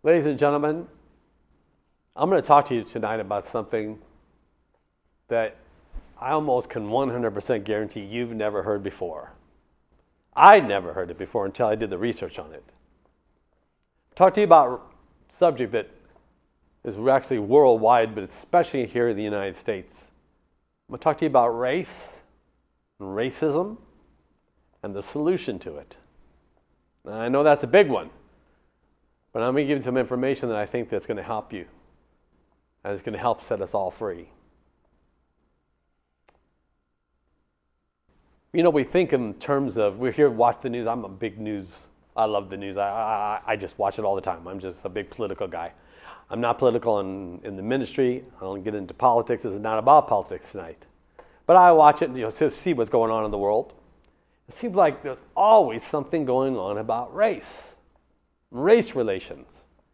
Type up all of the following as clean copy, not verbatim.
Ladies and gentlemen, I'm going to talk to you tonight about something that I almost can 100% guarantee you've never heard before. I'd never heard it before until I did the research on it. Talk to you about a subject that is actually worldwide, but especially here in the United States. I'm going to talk to you about race and racism and the solution to it. Now, I know that's a big one, but I'm going to give you some information that I think that's going to help you, and it's going to help set us all free. You know, we think in terms of, we're here to watch the news. I'm a big news. I love the news. I just watch it all the time. I'm just a big political guy. I'm not political in the ministry. I don't get into politics. This is not about politics tonight. But I watch it, to see what's going on in the world. It seems like there's always something going on about race relations.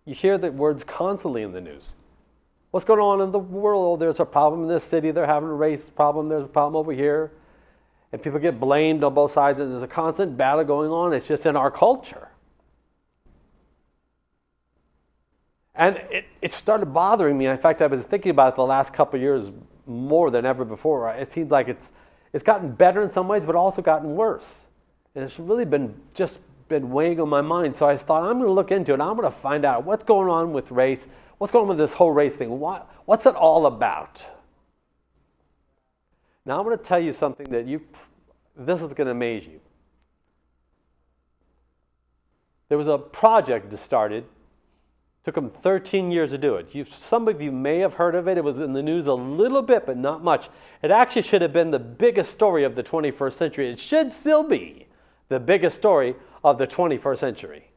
You hear the words constantly in the news. What's going on in the world? There's a problem in this city. They're having a race problem. There's a problem over here. And people get blamed on both sides, and there's a constant battle going on. It's just in our culture. And it started bothering me. In fact, I was thinking about it the last couple of years more than ever before. It seems like it's gotten better in some ways, but also gotten worse. And it's really been weighing on my mind. So I thought, I'm going to look into it. I'm going to find out what's going on with race. What's going on with this whole race thing? What's it all about? Now I'm going to tell you something that this is going to amaze you. There was a project that started. Took them 13 years to do it. Some of you may have heard of it. It was in the news a little bit, but not much. It actually should have been the biggest story of the 21st century. It should still be the biggest story of the 21st century.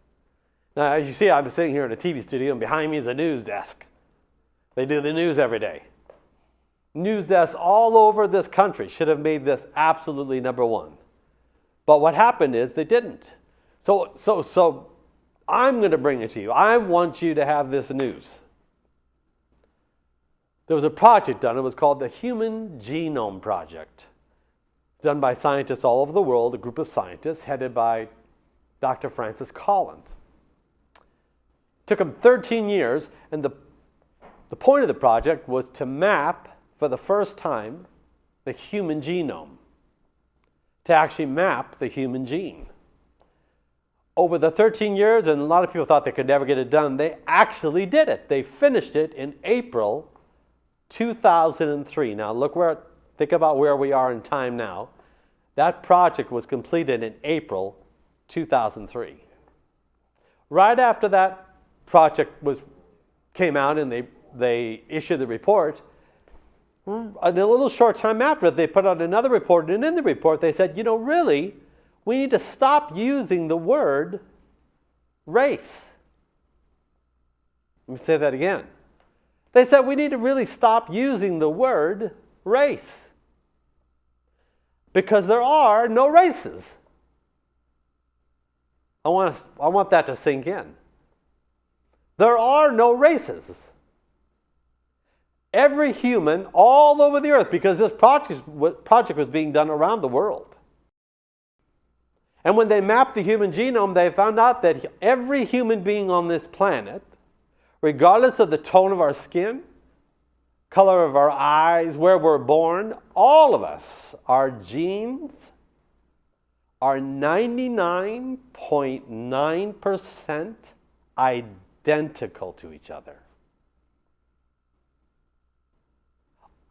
Now, as you see, I'm sitting here in a TV studio, and behind me is a news desk. They do the news every day. News desks all over this country should have made this absolutely number one. But what happened is they didn't. So I'm going to bring it to you. I want you to have this news. There was a project done. It was called the Human Genome Project. Done by scientists all over the world, a group of scientists headed by Dr. Francis Collins. Took them 13 years, and the point of the project was to map, for the first time, the human genome. To actually map the human gene. Over the 13 years, and a lot of people thought they could never get it done, they actually did it. They finished it in April 2003. Now think about where we are in time now. That project was completed in April 2003. Right after that project came out and they issued the report, a little short time after, they put out another report, and in the report they said, really, we need to stop using the word race. Let me say that again. They said we need to really stop using the word race. Because there are no races. I want that to sink in. There are no races. Every human all over the earth, because this project was being done around the world. And when they mapped the human genome, they found out that every human being on this planet, regardless of the tone of our skin, color of our eyes, where we're born, all of us, our genes are 99.9% identical to each other.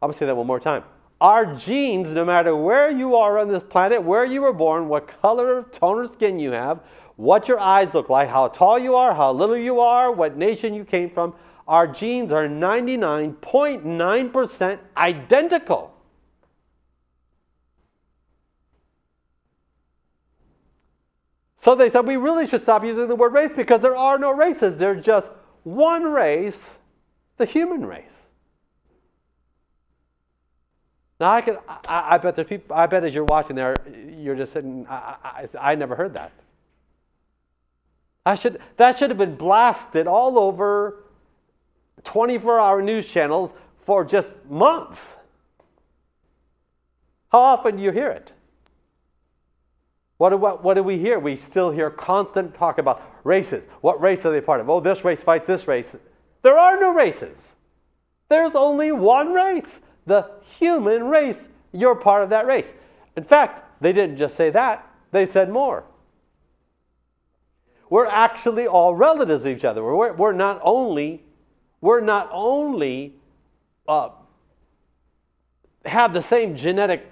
I'm going to say that one more time. Our genes, no matter where you are on this planet, where you were born, what color, tone of skin you have, what your eyes look like, how tall you are, how little you are, what nation you came from, our genes are 99.9% identical. So they said we really should stop using the word race because there are no races. There's just one race, the human race. Now I bet there's people. I bet as you're watching there, you're just sitting. I never heard that. That should have been blasted all over 24-hour news channels for just months. How often do you hear it? What do we hear? We still hear constant talk about races. What race are they part of? Oh, this race fights this race. There are no races. There's only one race, the human race. You're part of that race. In fact, they didn't just say that. They said more. We're actually all relatives of each other. We're not only have the same genetic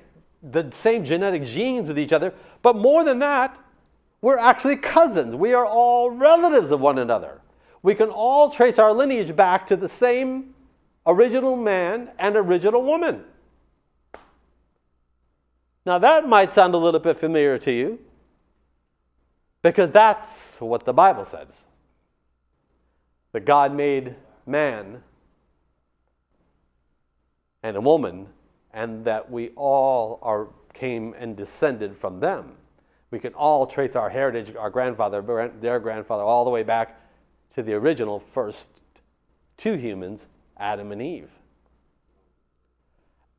genes with each other, but more than that, we're actually cousins. We are all relatives of one another. We can all trace our lineage back to the same original man and original woman. Now that might sound a little bit familiar to you, because that's what the Bible says. That God made man and a woman, and that we all came and descended from them. We can all trace our heritage, our grandfather, their grandfather, all the way back to the original first two humans, Adam and Eve.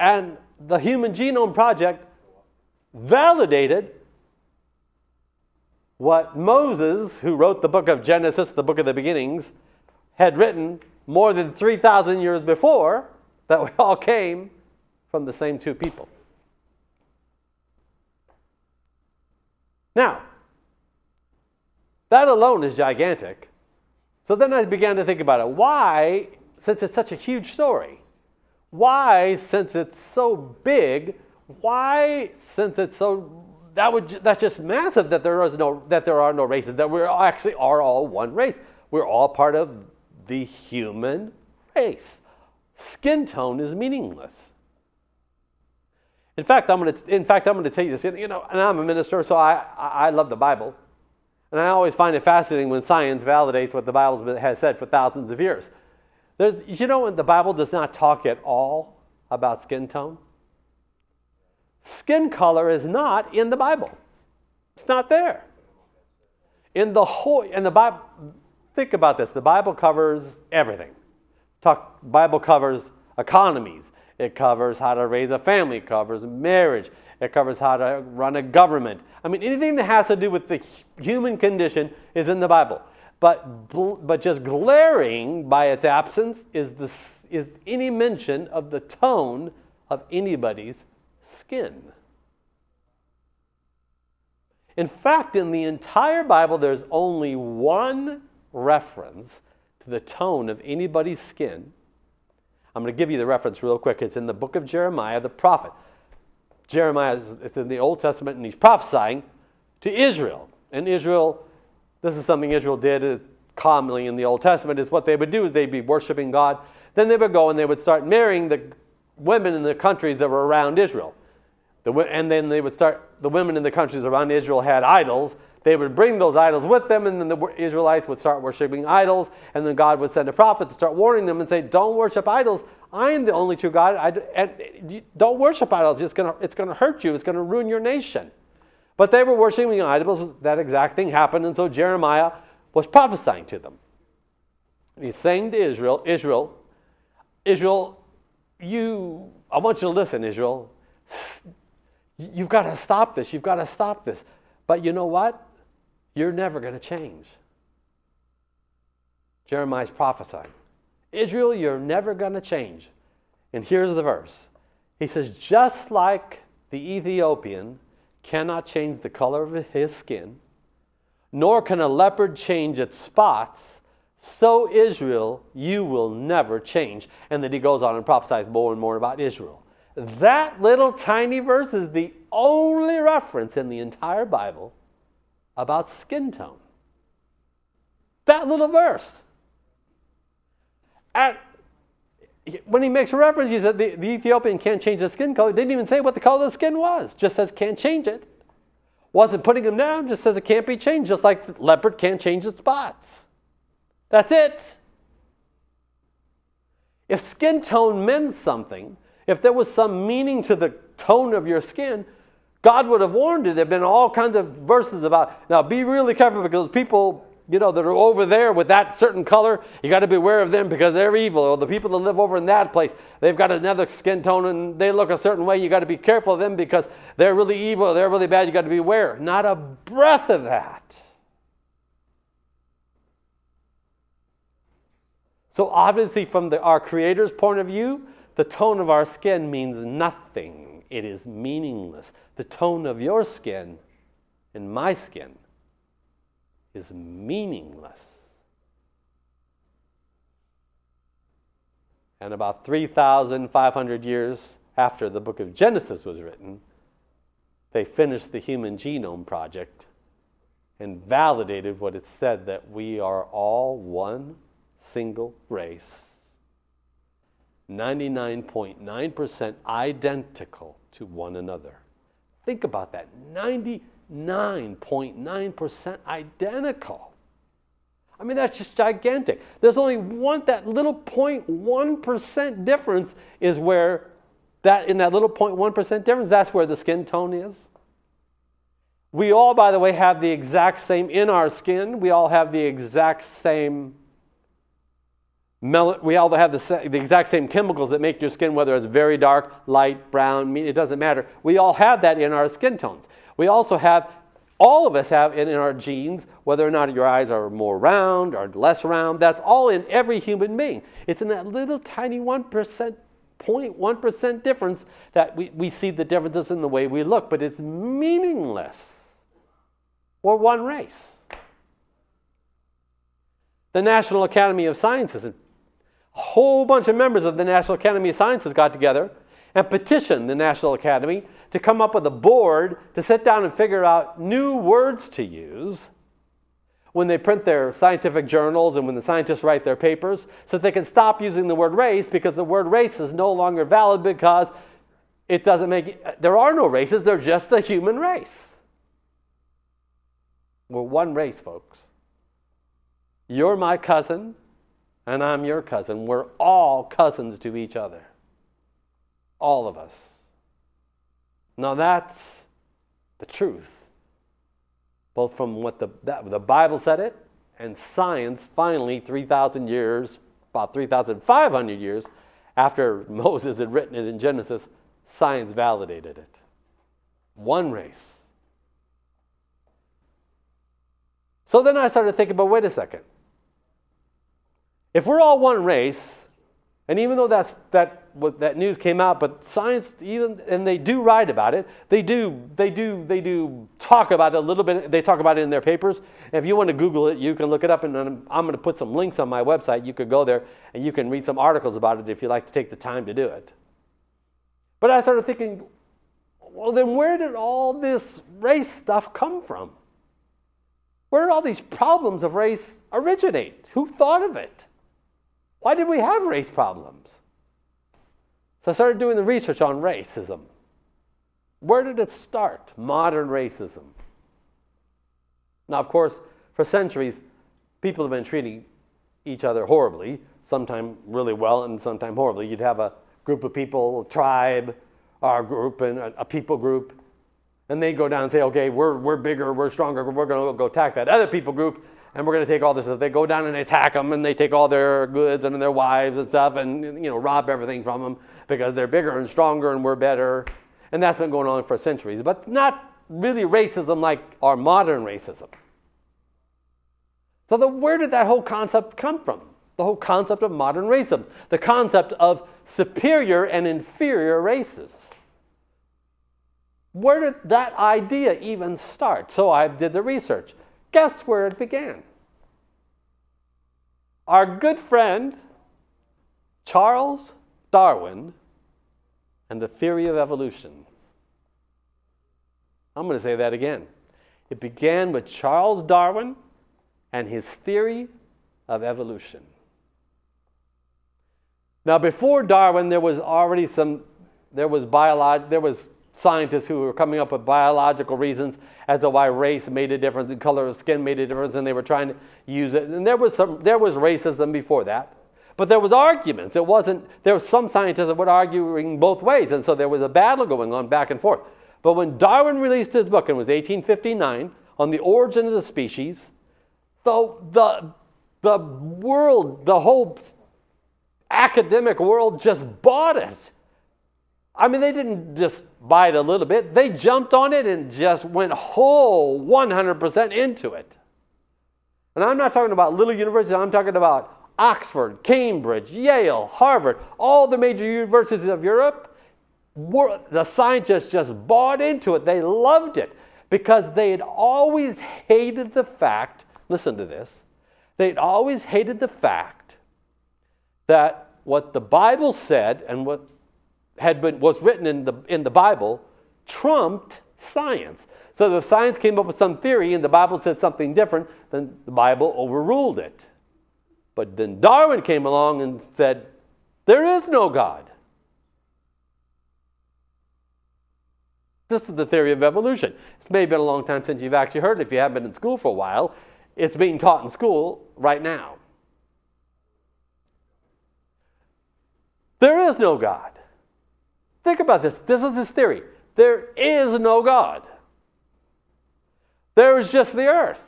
And the Human Genome Project validated what Moses, who wrote the book of Genesis, the book of the beginnings, had written more than 3,000 years before, that we all came from the same two people. Now, that alone is gigantic. So then I began to think about it. Why, since it's such a huge story, why, since it's so big, why, since it's so, that's just massive that there are no races, that we actually are all one race. We're all part of the human race. Skin tone is meaningless. In fact, I'm going to tell you this. And I'm a minister, so I love the Bible, and I always find it fascinating when science validates what the Bible has said for thousands of years. The Bible does not talk at all about skin tone. Skin color is not in the Bible. It's not there. In the Bible, think about this. The Bible covers everything. Bible covers economies. It covers how to raise a family. It covers marriage. It covers how to run a government. I mean, anything that has to do with the human condition is in the Bible. But just glaring by its absence is any mention of the tone of anybody's skin. In fact, in the entire Bible, there's only one reference to the tone of anybody's skin. I'm going to give you the reference real quick. It's in the book of Jeremiah, the prophet. Jeremiah is in the Old Testament, and he's prophesying to Israel. And Israel, this is something Israel did commonly in the Old Testament, is what they would do is they'd be worshiping God. Then they would go and they would start marrying the women in the countries that were around Israel. And then the women in the countries around Israel had idols. They would bring those idols with them, and then the Israelites would start worshiping idols, and then God would send a prophet to start warning them and say, don't worship idols. I am the only true God. Don't worship idols. It's going to hurt you. It's going to ruin your nation. But they were worshiping idols. That exact thing happened, and so Jeremiah was prophesying to them. And he's saying to Israel, I want you to listen, Israel. You've got to stop this. You've got to stop this. But you know what? You're never going to change. Jeremiah's prophesying. Israel, you're never going to change. And here's the verse. He says, just like the Ethiopian cannot change the color of his skin, nor can a leopard change its spots, so Israel, you will never change. And then he goes on and prophesies more and more about Israel. That little tiny verse is the only reference in the entire Bible about skin tone. That little verse. When he makes a reference, he said the Ethiopian can't change the skin color. He didn't even say what the color of the skin was. Just says can't change it. Wasn't putting him down, just says it can't be changed, just like the leopard can't change its spots. That's it. If skin tone meant something, if there was some meaning to the tone of your skin, God would have warned you. There have been all kinds of verses about, now be really careful because people that are over there with that certain color, you got to be aware of them because they're evil. Or the people that live over in that place, they've got another skin tone and they look a certain way. You got to be careful of them because they're really evil, they're really bad. You got to be aware. Not a breath of that. So obviously from our Creator's point of view, the tone of our skin means nothing. It is meaningless. The tone of your skin and my skin is meaningless. And about 3,500 years after the book of Genesis was written, they finished the Human Genome Project and validated what it said, that we are all one single race, 99.9% identical to one another. Think about that, 99.9% identical. I mean, that's just gigantic. There's only that little 0.1% difference is where, in that little 0.1% difference, that's where the skin tone is. We all, by the way, have the exact same, in our skin, we all have the exact same we all have the exact same chemicals that make your skin, whether it's very dark, light, brown, it doesn't matter. We all have that in our skin tones. We also have, all of us have in our genes, whether or not your eyes are more round or less round. That's all in every human being. It's in that little tiny 0.1% difference that we see the differences in the way we look, but it's meaningless. We're one race. The National Academy of Sciences, a whole bunch of members of the National Academy of Sciences got together and petitioned the National Academy to come up with a board to sit down and figure out new words to use when they print their scientific journals and when the scientists write their papers, so that they can stop using the word race, because the word race is no longer valid because it doesn't there are no races, they're just the human race. We're one race, folks. You're my cousin, and I'm your cousin. We're all cousins to each other. All of us. Now that's the truth. Both from what the Bible said it, and science finally 3,000 years, about 3,500 years after Moses had written it in Genesis, science validated it. One race. So then I started thinking, but wait a second. If we're all one race, and even though that news came out, but science, and they do write about it, they do talk about it a little bit. They talk about it in their papers. And if you want to Google it, you can look it up, and I'm going to put some links on my website. You could go there and you can read some articles about it if you like to take the time to do it. But I started thinking, well, then where did all this race stuff come from? Where did all these problems of race originate? Who thought of it? Why did we have race problems? So I started doing the research on racism. Where did it start? Modern racism. Now, of course, for centuries, people have been treating each other horribly, sometimes really well and sometimes horribly. You'd have a group of people, a tribe, or a group, and a people group, and they'd go down and say, okay, we're bigger, we're stronger, we're going to go attack that other people group, and we're going to take all this stuff. They go down and attack them, and they take all their goods and their wives and stuff, and rob everything from them because they're bigger and stronger and we're better. And that's been going on for centuries, but not really racism like our modern racism. So where did that whole concept come from? The whole concept of modern racism, the concept of superior and inferior races. Where did that idea even start? So I did the research. Guess where it began? Our good friend, Charles Darwin, and the theory of evolution. I'm going to say that again. It began with Charles Darwin and his theory of evolution. Now, before Darwin, there was scientists who were coming up with biological reasons as to why race made a difference and color of skin made a difference, and they were trying to use it. And there was racism before that. But there was arguments. There were some scientists that were arguing both ways, and so there was a battle going on back and forth. But when Darwin released his book, and it was 1859, on the origin of the species, the world, the whole academic world just bought it. I mean, they didn't just buy it a little bit. They jumped on it and just went whole 100% into it. And I'm not talking about little universities. I'm talking about Oxford, Cambridge, Yale, Harvard, all the major universities of Europe. The scientists just bought into it. They loved it because they had always hated the fact, listen to this, they'd always hated the fact that what the Bible said and what was written in the Bible trumped science. So if science came up with some theory and the Bible said something different, then the Bible overruled it. But then Darwin came along and said, there is no God. This is the theory of evolution. It's maybe been a long time since you've actually heard it. If you haven't been in school for a while, it's being taught in school right now. There is no God. Think about this. This is his theory. There is no God. There is just the earth.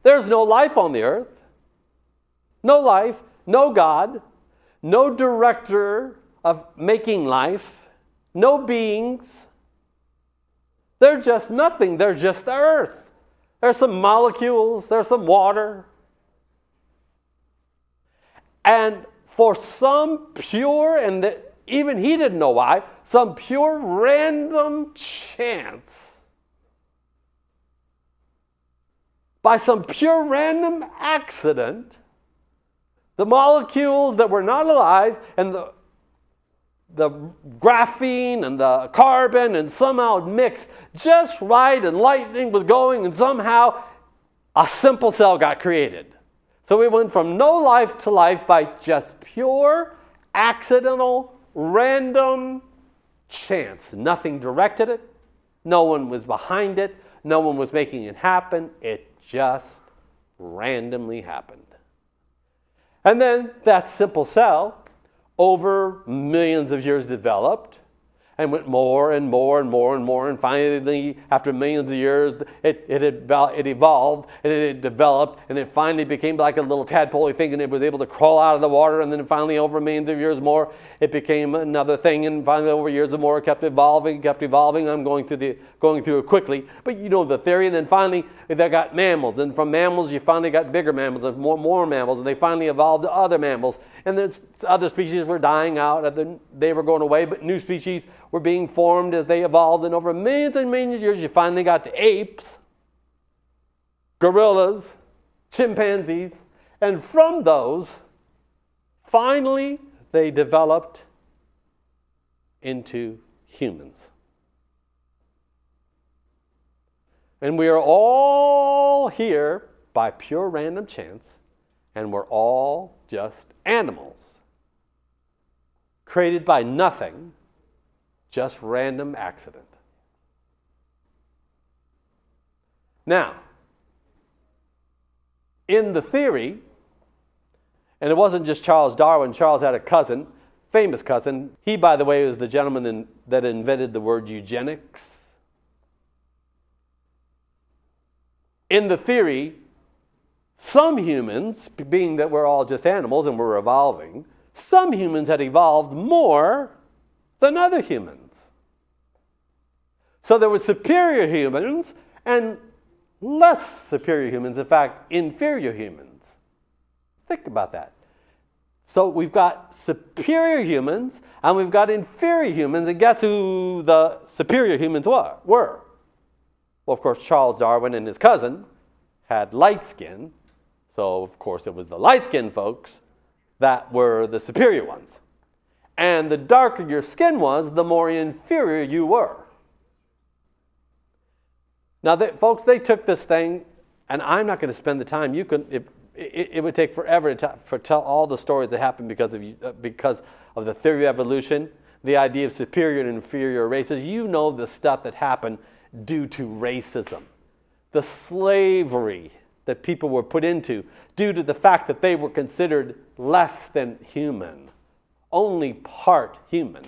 There's no life on the earth. No life, no God, no director of making life, no beings. They're just nothing. They're just the earth. There's some molecules. There's some water. And for some pure, and even he didn't know why, some pure random chance, by some pure random accident, the molecules that were not alive and the graphene and the carbon and somehow mixed just right, and lightning was going, and somehow a simple cell got created. So we went from no life to life by just pure, accidental, random chance. Nothing directed it. No one was behind it. No one was making it happen. It just randomly happened. And then that simple cell, over millions of years, developed and went more and more and more and more. And finally, after millions of years, it evolved and it developed, and it finally became like a little tadpole thing, and it was able to crawl out of the water. And then finally, over millions of years more, it became another thing. And finally, over years and more, it kept evolving. I'm going through it quickly, but you know the theory. And then finally, they got mammals, and from mammals, you finally got bigger mammals and more mammals, and they finally evolved to other mammals. And then other species were dying out, they were going away, but new species were being formed as they evolved. And over millions and millions of years, you finally got to apes, gorillas, chimpanzees, and from those, finally, they developed into humans. And we are all here by pure random chance, and we're all just animals, created by nothing, just random accident. Now, in the theory, and it wasn't just Charles Darwin. Charles had a cousin, famous cousin. He, by the way, was the gentleman that invented the word eugenics. In the theory, some humans, being that we're all just animals and we're evolving, some humans had evolved more than other humans. So there were superior humans and less superior humans, in fact, inferior humans. Think about that. So we've got superior humans and we've got inferior humans, and guess who the superior humans were? Well, of course, Charles Darwin and his cousin had light skin, so of course it was the light-skinned folks that were the superior ones. And the darker your skin was, the more inferior you were. Now, folks, they took this thing, and I'm not going to spend the time. It would take forever to tell all the stories that happened because of the theory of evolution, the idea of superior and inferior races. You know the stuff that happened due to racism, the slavery that people were put into due to the fact that they were considered less than human, only part human.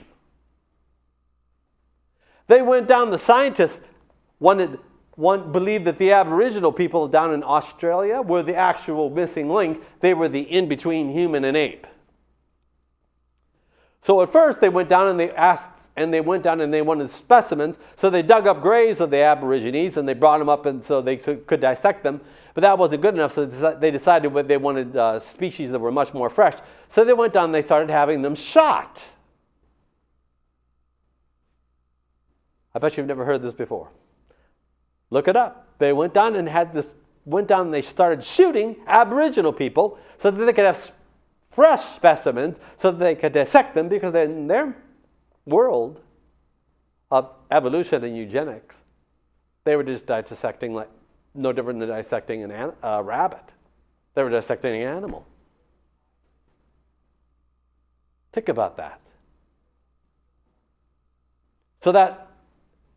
They went down, the scientists wanted one believed that the Aboriginal people down in Australia were the actual missing link. They were the in-between human and ape. So at first they went down and they wanted specimens. So they dug up graves of the Aborigines and they brought them up and so they could dissect them. But that wasn't good enough, so they decided they wanted species that were much more fresh. So they went down and they started having them shot. I bet you've never heard this before. Look it up. They went down and they started shooting Aboriginal people so that they could have fresh specimens so that they could dissect them, because in their world of evolution and eugenics, they were just dissecting like no different than dissecting a rabbit. They were dissecting an animal. Think about that. So that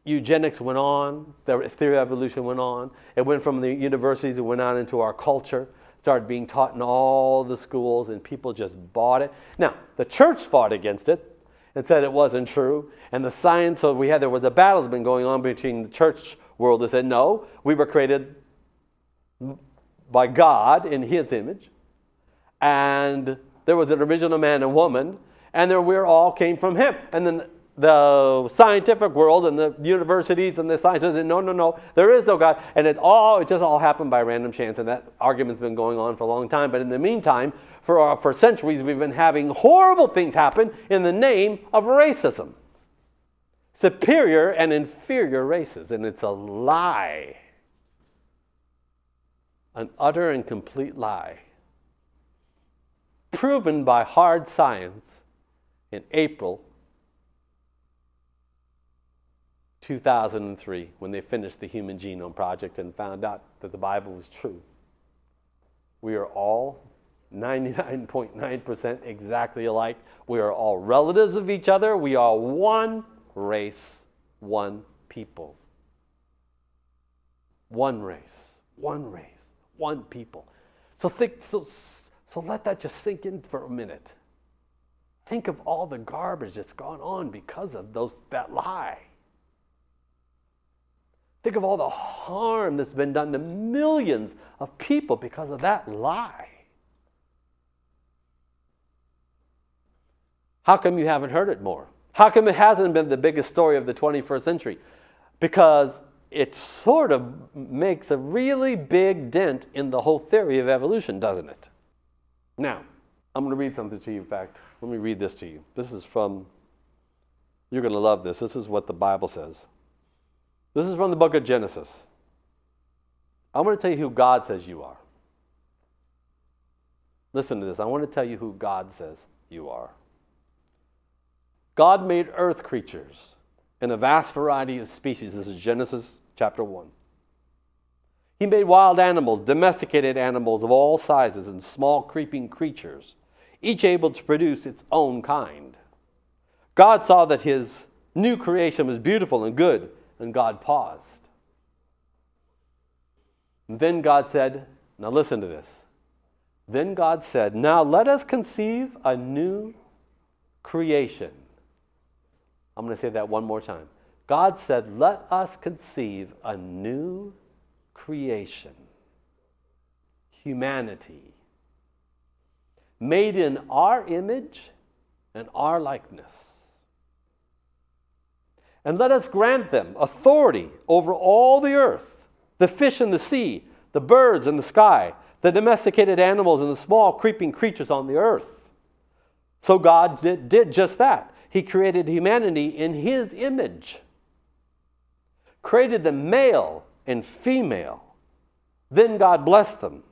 eugenics went on, the theory of evolution went on. It went from the universities, it went on into our culture, started being taught in all the schools, and people just bought it. Now, the church fought against it and said it wasn't true. And the science, so there was a battle that's been going on between the church world that said, no, we were created by God in His image. And there was an original man and woman, and we all came from Him. And then the scientific world and the universities and the sciences said, no, there is no God. And it just all happened by random chance. And that argument's been going on for a long time. But in the meantime, for centuries, we've been having horrible things happen in the name of racism. Superior and inferior races. And it's a lie. An utter and complete lie. Proven by hard science in April 2003, when they finished the Human Genome Project and found out that the Bible was true. We are all 99.9% exactly alike. We are all relatives of each other. We are one race, one people. One race, one people. So let that just sink in for a minute. Think of all the garbage that's gone on because of that lie. Think of all the harm that's been done to millions of people because of that lie. How come you haven't heard it more? How come it hasn't been the biggest story of the 21st century? Because it sort of makes a really big dent in the whole theory of evolution, doesn't it? Now, I'm going to read something to you. In fact, let me read this to you. This is from, you're going to love this. This is what the Bible says. This is from the book of Genesis. I want to tell you who God says you are. Listen to this. I want to tell you who God says you are. God made earth creatures in a vast variety of species. This is Genesis chapter 1. He made wild animals, domesticated animals of all sizes, and small creeping creatures, each able to produce its own kind. God saw that His new creation was beautiful and good, and God paused. And then God said, now listen to this. Then God said, now let us conceive a new creation. I'm going to say that one more time. God said, let us conceive a new creation. Humanity. Made in our image and our likeness. And let us grant them authority over all the earth, the fish in the sea, the birds in the sky, the domesticated animals and the small creeping creatures on the earth. So God did just that. He created humanity in His image. Created them male and female. Then God blessed them.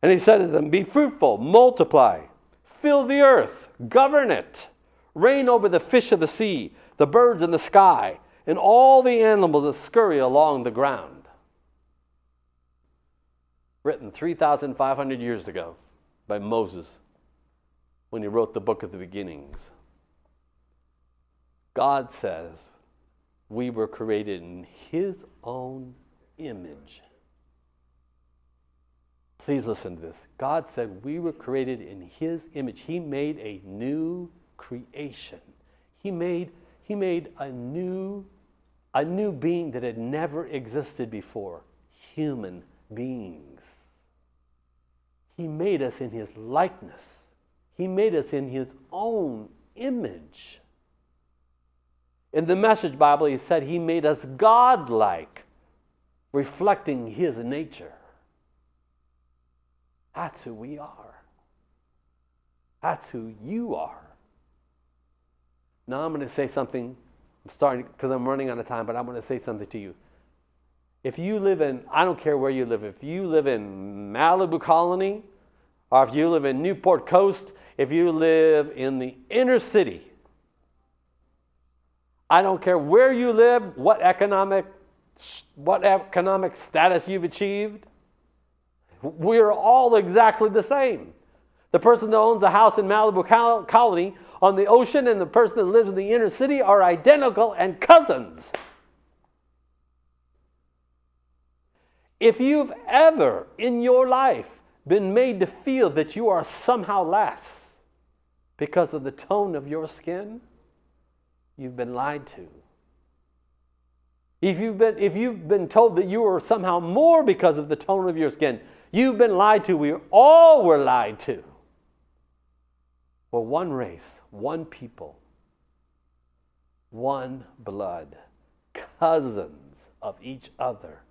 And He said to them, be fruitful, multiply, fill the earth, govern it. Reign over the fish of the sea, the birds in the sky, and all the animals that scurry along the ground. Written 3,500 years ago by Moses when he wrote the book of the beginnings. God says we were created in His own image. Please listen to this. God said we were created in His image. He made a new creation. He made a a new being that had never existed before, human beings. He made us in his likeness. He made us in his own image. In the Message Bible, he said he made us God-like, reflecting his nature. That's who we are. That's who you are. Now I'm going to say something. I'm starting because I'm running out of time, but I'm going to say something to you. If you live in, I don't care where you live, if you live in Malibu Colony, or if you live in Newport Coast, if you live in the inner city, I don't care where you live, what economic status you've achieved. We're all exactly the same. The person that owns a house in Malibu Colony on the ocean and the person that lives in the inner city are identical and cousins. If you've ever in your life been made to feel that you are somehow less because of the tone of your skin, you've been lied to. If you've been told that you are somehow more because of the tone of your skin, you've been lied to. We all were lied to. We're one race, one people, one blood, cousins of each other,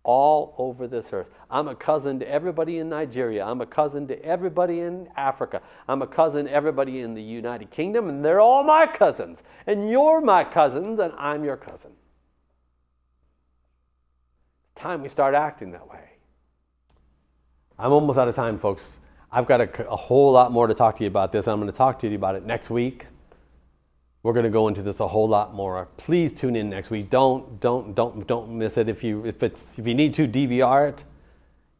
all over this earth. I'm a cousin to everybody in Nigeria. I'm a cousin to everybody in Africa. I'm a cousin to everybody in the United Kingdom, and they're all my cousins. And you're my cousins, and I'm your cousin. It's time we start acting that way. I'm almost out of time, folks. I've got a whole lot more to talk to you about this. I'm going to talk to you about it next week. We're going to go into this a whole lot more. Please tune in next week. Don't miss it. If you need to DVR it,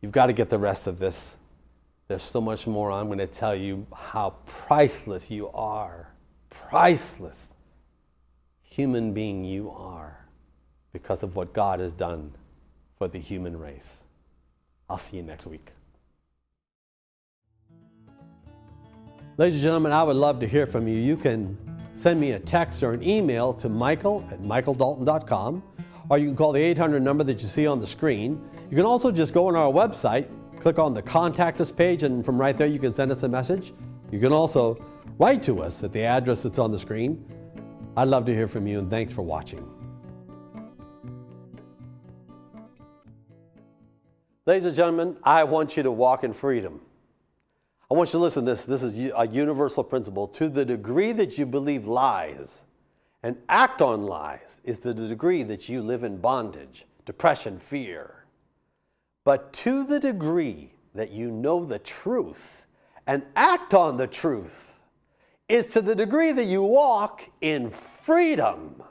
you've got to get the rest of this. There's so much more. I'm going to tell you how priceless you are. Priceless human being you are because of what God has done for the human race. I'll see you next week. Ladies and gentlemen, I would love to hear from you. You can send me a text or an email to michael@michaeldalton.com, or you can call the 800 number that you see on the screen. You can also just go on our website, click on the Contact Us page, and from right there you can send us a message. You can also write to us at the address that's on the screen. I'd love to hear from you, and thanks for watching. Ladies and gentlemen, I want you to walk in freedom. I want you to listen to this. This is a universal principle. To the degree that you believe lies and act on lies is to the degree that you live in bondage, depression, fear. But to the degree that you know the truth and act on the truth is to the degree that you walk in freedom.